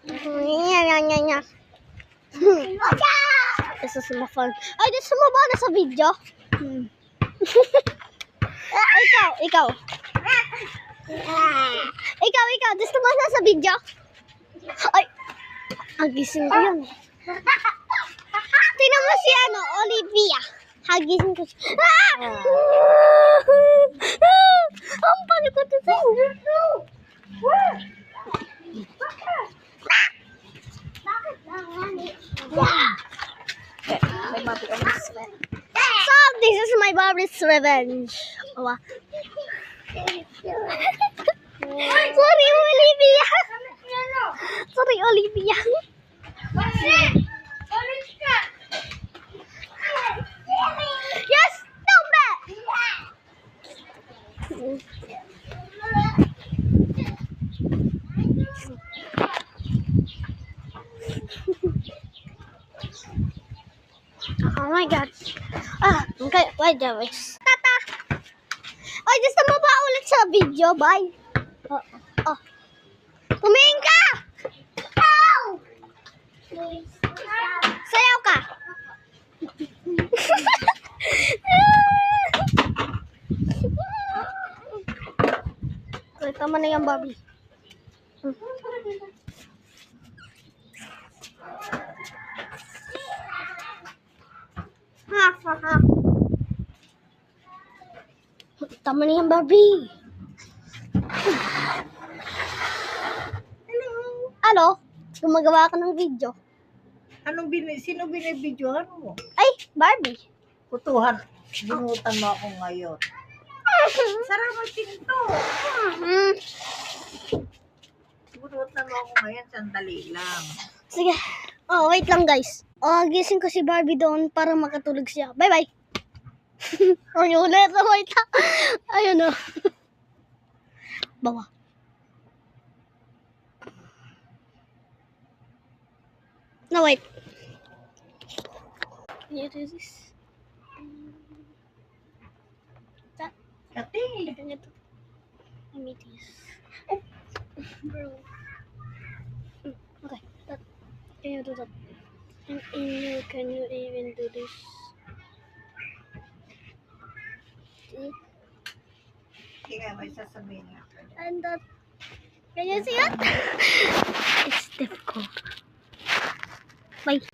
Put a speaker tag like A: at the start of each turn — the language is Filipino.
A: Yeah. This is my phone. Ay, di sumaba na sa video. Ikaw. Ikaw, gusto mo na sa video? Ay, hagising ko yun. Tingnan mo si Olivia. Hagising ko siya. Ang palikot ito. So, this is my Barbie's revenge. Oh, Sorry, Olivia. Sorry, Olivia. Yes, stop it. Oh my God. Okay, wait. Tata. Ay, gusto mo ba ulit sa video? Bye. Tumingin ka! Sayaw ka! Okay, tama na yung Barbie. Tama na yung Barbie. Hello? Gumagawa ka ng video.
B: Sino binibidyohan mo?
A: Ay, Barbie.
B: Kutuhan. Binutan mo ako ngayon. Sarap mo pinto. Binutan mo ako ngayon. Sandali lang.
A: Sige. Oh, wait lang guys. Gising ko si Barbie doon para makatulog siya. Bye-bye. Ulit. Wait lang. Ayun o. Bawa. No, wait. Can you do this?
B: Kati.
A: Let me do this. Bro. Okay. Can you do that? And can you even do this? See?
B: Sige, may sasabihin ako.
A: And that. Can you see it? It's difficult. Bye.